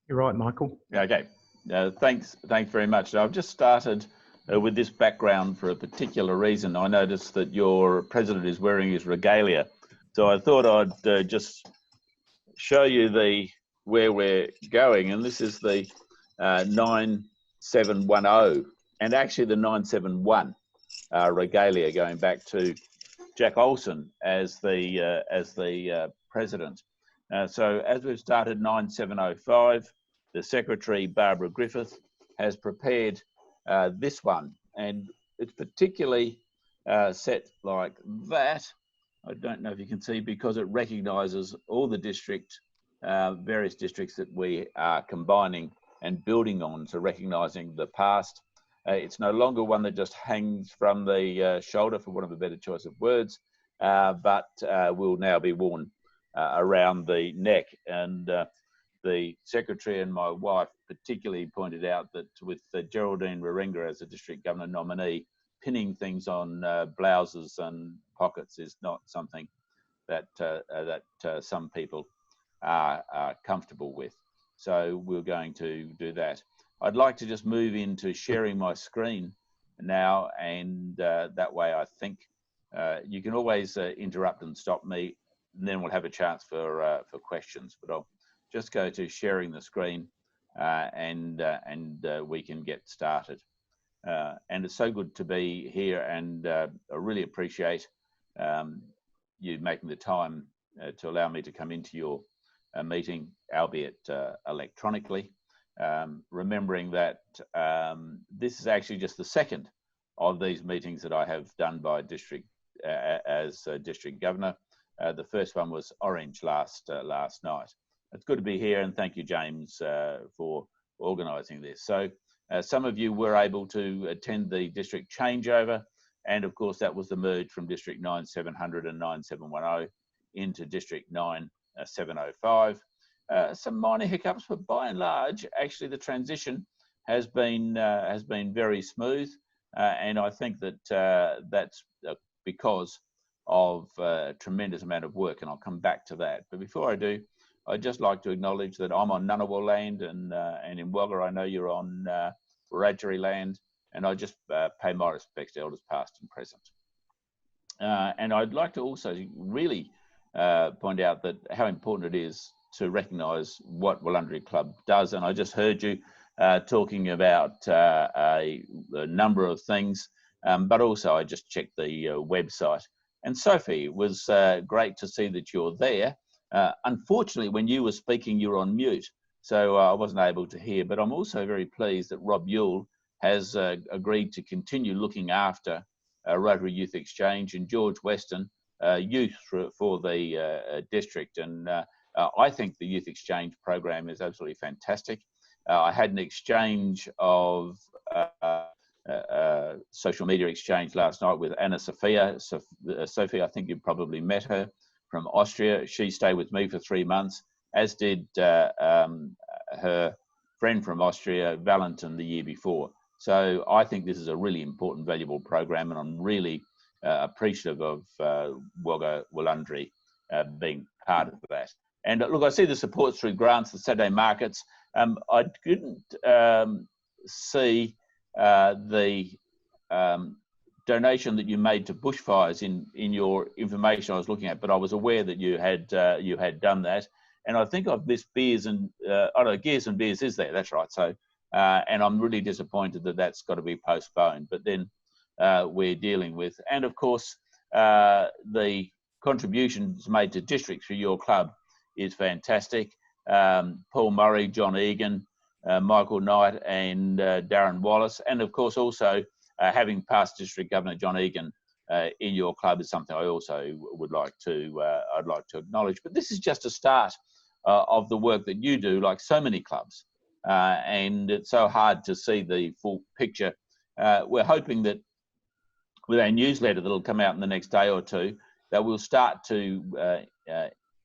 You're right, Michael. Okay, thanks very much. I've just started with this background for a particular reason. I noticed that your president is wearing his regalia, so I thought I'd just show you where we're going, and this is the 9710, and actually the 971 regalia, going back to Jack Olson as the president. So as we've started 9705, the Secretary, Barbara Griffith, has prepared this one, and it's particularly set like that. I don't know if you can see, because it recognises all the various districts that we are combining and building on, so recognising the past. It's no longer one that just hangs from the shoulder, for want of a better choice of words, but will now be worn around the neck. And the Secretary and my wife particularly pointed out that with Geraldine Waringa as a district governor nominee, pinning things on blouses and pockets is not something that some people are comfortable with. So we're going to do that. I'd like to just move into sharing my screen now, and that way I think you can always interrupt and stop me, and then we'll have a chance for questions. But I'll just go to sharing the screen, and we can get started. And it's so good to be here, and I really appreciate you making the time to allow me to come into your meeting, albeit electronically. Remembering that this is actually just the second of these meetings that I have done by district as district governor. The first one was Orange last night. It's good to be here, and thank you, James, for organising this. So some of you were able to attend the district changeover, and of course that was the merge from District 9700 and 9710 into District 9705. Some minor hiccups, but by and large, actually the transition has been very smooth, and I think that that's because of a tremendous amount of work, and I'll come back to that. But before I do, I'd just like to acknowledge that I'm on Ngunnawal land, and in Wagga I know you're on Wiradjuri land, and I just pay my respects to elders past and present. And I'd like to also really point out that how important it is to recognise what Wollundry Club does. And I just heard you talking about a number of things, but also I just checked the website. And Sophie, it was great to see that you're there. Unfortunately, when you were speaking, you were on mute, so I wasn't able to hear. But I'm also very pleased that Rob Yule has agreed to continue looking after Rotary Youth Exchange, and George Weston, youth for the district. And I think the Youth Exchange program is absolutely fantastic. I had an exchange of social media exchange last night with Anna Sophia. Sophie, I think you've probably met her, from Austria. She stayed with me for 3 months, as did her friend from Austria, Valentin, the year before. So I think this is a really important, valuable program, and I'm really appreciative of Wagga Wollundry being part of that. And look, I see the support through grants, the Saturday markets. I didn't see the donation that you made to bushfires in your information I was looking at, but I was aware that you had done that. And I think I've missed beers and Gears and Beers is there. That's right. So and I'm really disappointed that that's got to be postponed. But then we're dealing with, and of course the contributions made to districts for your club is fantastic. Paul Murray, John Egan, Michael Knight, and Darren Wallace, and of course also having past District Governor John Egan in your club is something I also would like to I'd like to acknowledge. But this is just a start of the work that you do, like so many clubs, and it's so hard to see the full picture. We're hoping that with our newsletter that'll come out in the next day or two, that we'll start to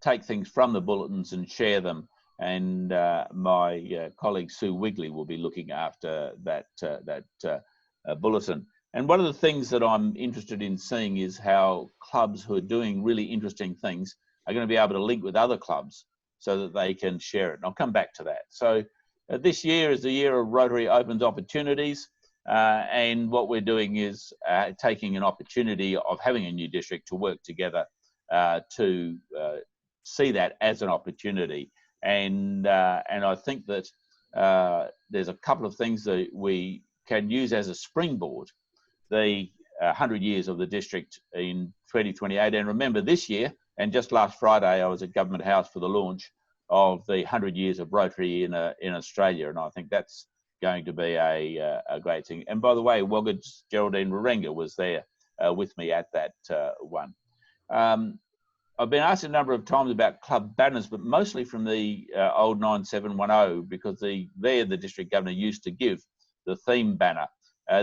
take things from the bulletins and share them. And my colleague Sue Wigley will be looking after that bulletin. And one of the things that I'm interested in seeing is how clubs who are doing really interesting things are going to be able to link with other clubs, so that they can share it. And I'll come back to that. So this year is the year of Rotary Opens Opportunities. And what we're doing is taking an opportunity of having a new district to work together to see that as an opportunity. And I think that there's a couple of things that we can use as a springboard. The 100 years of the district in 2028. And remember, this year, and just last Friday, I was at Government House for the launch of the 100 years of Rotary in Australia. And I think that's going to be a great thing. And by the way, Wagga's Geraldine Warenga was there with me at that one. I've been asked a number of times about club banners, but mostly from the old 9710, because the district governor used to give the theme banner.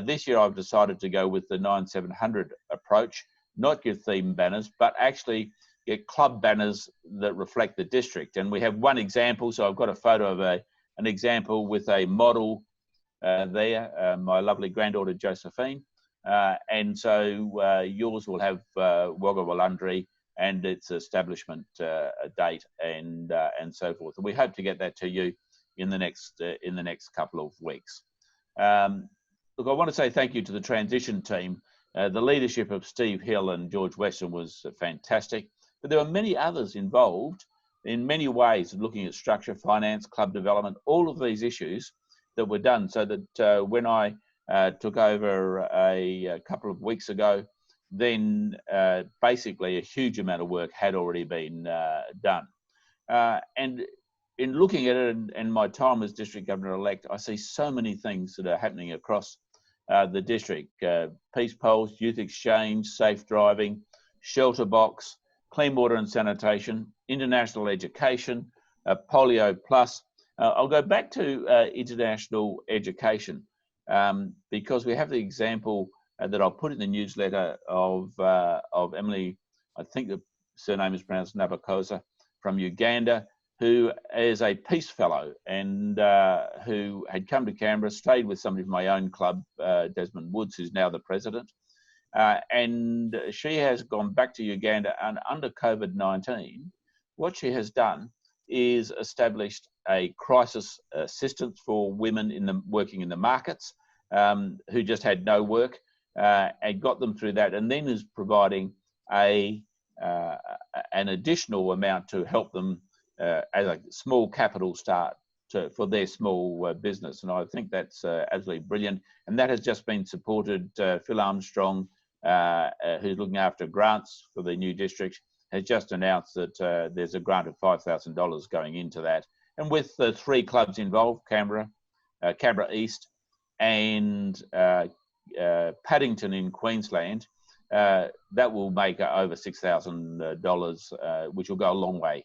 This year I've decided to go with the 9700 approach, not give theme banners, but actually get club banners that reflect the district. And we have one example, so I've got a photo of an example with a model there, my lovely granddaughter Josephine. And so yours will have Wagga Wollundry and its establishment date and so forth. And we hope to get that to you in the next couple of weeks. Look, I want to say thank you to the transition team. The leadership of Steve Hill and George Weston was fantastic, but there were many others involved in many ways, looking at structure, finance, club development, all of these issues that were done, so that when I took over a couple of weeks ago, then basically a huge amount of work had already been done. And in looking at it and my time as district governor-elect, I see so many things that are happening across the district. Peace poles, youth exchange, safe driving, shelter box, clean water and sanitation, international education, polio plus. I'll go back to international education because we have the example that I'll put in the newsletter of Emily, I think the surname is pronounced Nabakosa, from Uganda, who is a peace fellow and who had come to Canberra, stayed with somebody from my own club, Desmond Woods, who's now the president. And she has gone back to Uganda, and under COVID-19, what she has done is established a crisis assistance for women working in the markets who just had no work, and got them through that, and then is providing an additional amount to help them as a small capital start for their small business. And I think that's absolutely brilliant. And that has just been supported. Phil Armstrong, who's looking after grants for the new district, has just announced that there's a grant of $5,000 going into that. And with the 3 clubs involved, Canberra, Canberra East, and Paddington in Queensland, that will make over $6,000, which will go a long way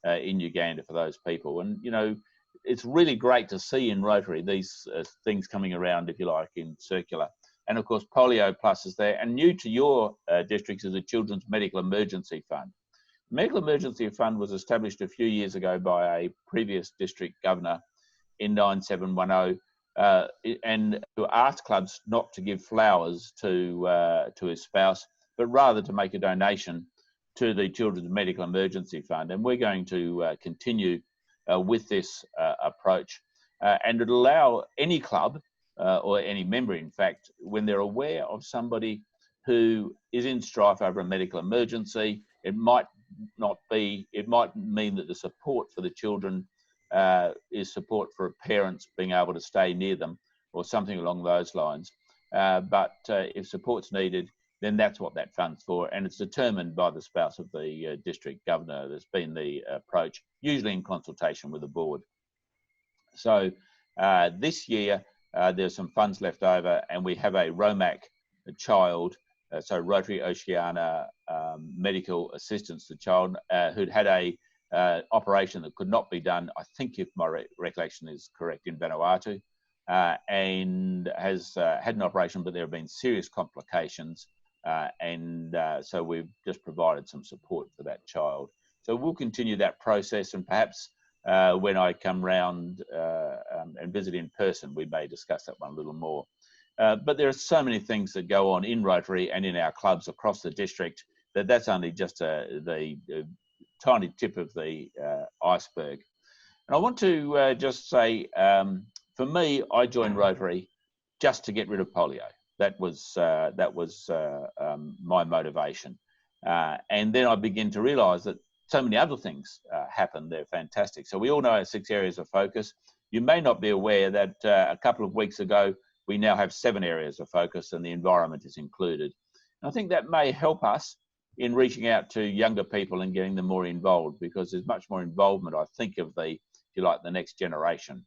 in Uganda for those people. And, you know, it's really great to see in Rotary these things coming around, if you like, in circular. And of course, Polio Plus is there. And new to your districts is the Children's Medical Emergency Fund. The Medical Emergency Fund was established a few years ago by a previous district governor in 9710, and to ask clubs not to give flowers to his spouse, but rather to make a donation to the Children's Medical Emergency Fund. And we're going to continue with this approach, and it'll allow any club or any member, in fact, when they're aware of somebody who is in strife over a medical emergency, it might mean that the support for the children is support for parents being able to stay near them or something along those lines. But if support's needed, then that's what that fund's for, and it's determined by the spouse of the district governor. That's been the approach, usually in consultation with the board. So this year, there's some funds left over, and we have a ROMAC child, so Rotary Oceania medical assistance to child, who'd had a operation that could not be done, I think if my recollection is correct, in Vanuatu, and has had an operation, but there have been serious complications. So we've just provided some support for that child. So we'll continue that process, and perhaps when I come round and visit in person, we may discuss that one a little more. But there are so many things that go on in Rotary and in our clubs across the district that's only just the tiny tip of the iceberg. And I want to just say, for me, I joined Rotary just to get rid of polio. That was my motivation. And then I began to realise that so many other things happen. They're fantastic. So we all know our 6 areas of focus. You may not be aware that a couple of weeks ago, we now have 7 areas of focus and the environment is included. And I think that may help us in reaching out to younger people and getting them more involved, because there's much more involvement, I think, of the, if you like, the next generation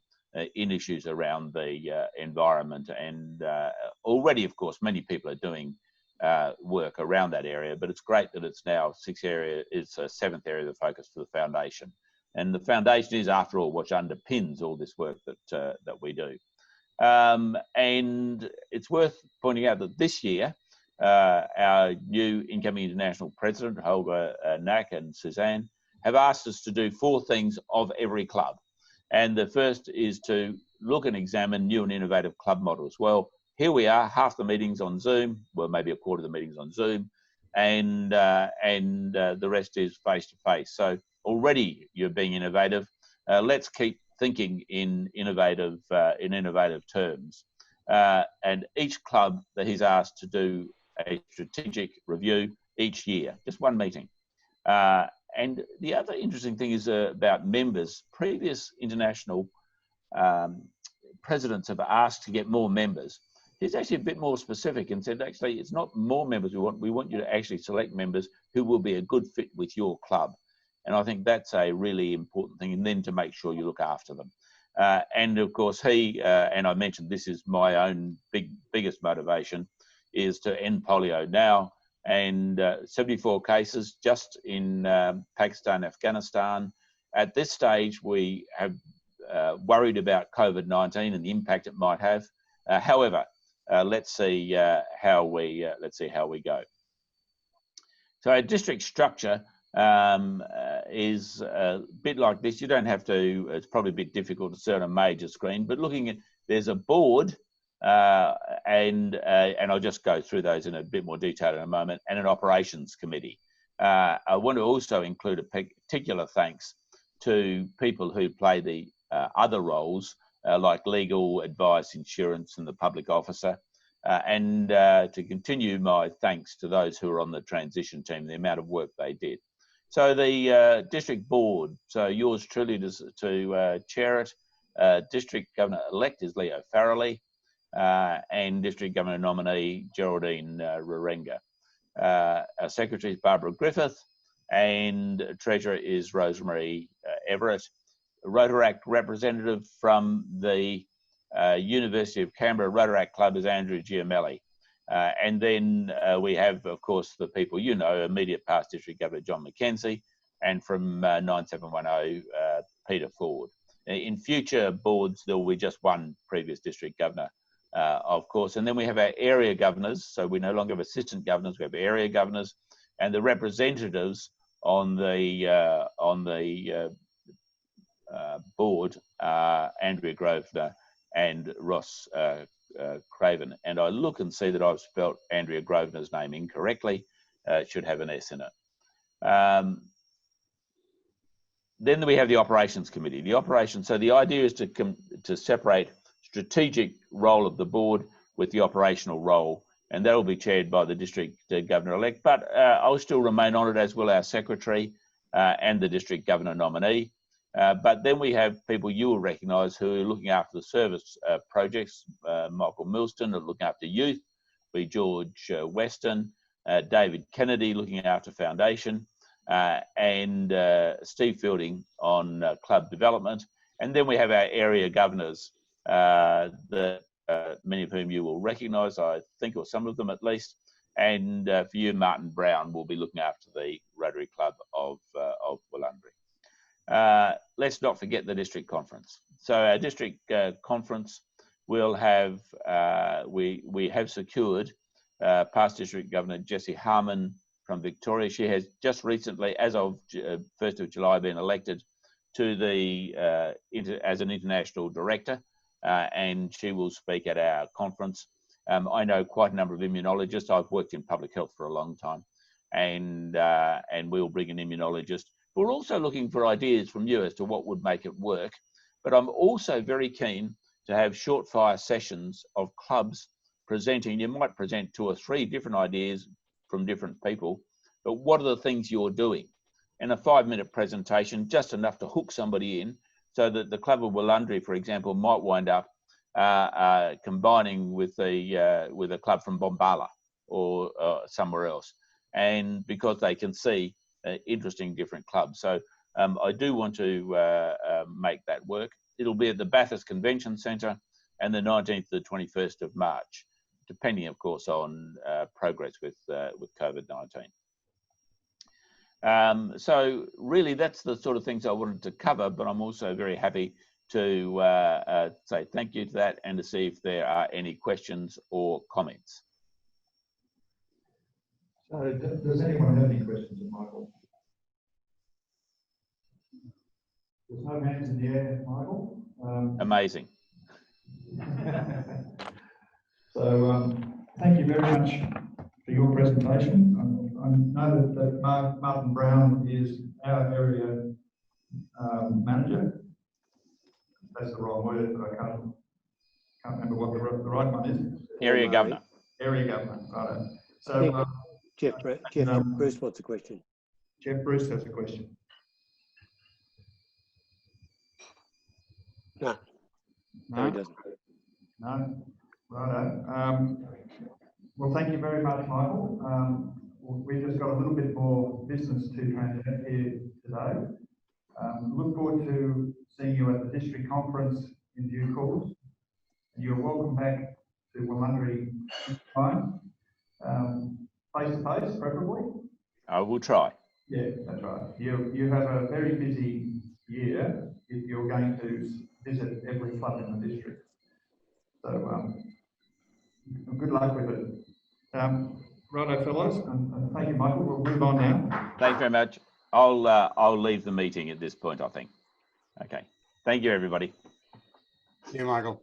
in issues around the environment. And already, of course, many people are doing work around that area, but it's great that it's now 6 area, it's a 7th area of focus for the foundation. And the foundation is, after all, what underpins all this work that we do. And it's worth pointing out that this year, our new incoming international president, Holger, Knaack and Susanne, have asked us to do 4 things of every club. And the first is to look and examine new and innovative club models. Well, here we are, half the meetings on Zoom, well, maybe a quarter of the meetings on Zoom, and the rest is face-to-face. So already you're being innovative. Let's keep thinking in innovative terms. And each club that he's asked to do a strategic review each year, just 1 meeting. And the other interesting thing is about members. Previous international presidents have asked to get more members. He's actually a bit more specific and said, actually, it's not more members we want you to actually select members who will be a good fit with your club. And I think that's a really important thing, and then to make sure you look after them. And of course, he, and I mentioned this is my own biggest motivation, is to end polio now. And 74 cases just in Pakistan, Afghanistan. At this stage, we have worried about COVID-19 and the impact it might have. However, let's see how we go. So our district structure is a bit like this. You don't have to. It's probably a bit difficult to see on a major screen, but looking at, there's a board. And I'll just go through those in a bit more detail in a moment, and an operations committee. I want to also include a particular thanks to people who play the other roles, like legal, advice, insurance, and the public officer, and to continue my thanks to those who are on the transition team, the amount of work they did. So the district board, so yours truly to chair it. District Governor-elect is Leo Farrelly. And District Governor nominee Geraldine Rarenga. Our Secretary is Barbara Griffith, and Treasurer is Rosemary Everett. Rotaract representative from the University of Canberra Rotaract Club is Andrew Giamelli. And then we have, of course, the people you know, immediate past District Governor John McKenzie, and from 9710, Peter Ford. In future boards, there will be just one previous District Governor, of course. And then we have our area governors. So we no longer have assistant governors, we have area governors, and the representatives on the board are Andrea Grosvenor and Ross Craven. And I look and see that I've spelt Andrea Grosvenor's name incorrectly. It should have an S in it. Then we have the operations committee. So the idea is to separate strategic role of the board with the operational role, and that will be chaired by the district governor-elect, but I'll still remain on it, as will our secretary and the district governor nominee. But then we have people you will recognise who are looking after the service projects. Michael Milston looking after youth, be George Weston, David Kennedy looking after foundation, and Steve Fielding on club development. And then we have our area governors, many of whom you will recognise, I think, or some of them at least. And for you, Martin Brown will be looking after the Rotary Club of Wollundry. Let's not forget the district conference. So our district conference will have, we have secured past District Governor Jessie Harman from Victoria. She has just recently, as of 1st of July, been elected to the as an international director, and she will speak at our conference. I know quite a number of immunologists. I've worked in public health for a long time, and we'll bring an immunologist. we're also looking for ideas from you as to what would make it work. But I'm also very keen to have short fire sessions of clubs presenting. You might present 2 or 3 different ideas from different people, but what are the things you're doing? And a 5-minute presentation, just enough to hook somebody in, so that the Club of Wollundry, for example, might wind up combining with a club from Bombala or somewhere else, and because they can see interesting different clubs. So I do want to make that work. It'll be at the Bathurst Convention Centre, and the 19th to the 21st of March, depending, of course, on progress with COVID-19. So really, that's the sort of things I wanted to cover, but I'm also very happy to say thank you to that and to see if there are any questions or comments. So does anyone have any questions of Michael? There's no hands in the air, Michael. Amazing. So thank you very much for your presentation. I know that Martin Brown is our area manager. That's the wrong word, but I can't remember what the right one is. Area governor. Area governor, right. So Jeff Bruce wants a question. Jeff Bruce has a question. No, he doesn't. No, righto. Well, thank you very much, Michael. We've just got a little bit more business to transact here today. Look forward to seeing you at the district conference in due course. You're welcome back to Wollundry time, face to face, preferably. I will try. Yeah, that's right. You have a very busy year if you're going to visit every club in the district. So good luck with it. Righto, fellows, and thank you, Michael. We'll move on now. Thank you very much. I'll leave the meeting at this point, I think. Okay. Thank you, everybody. See you, Michael.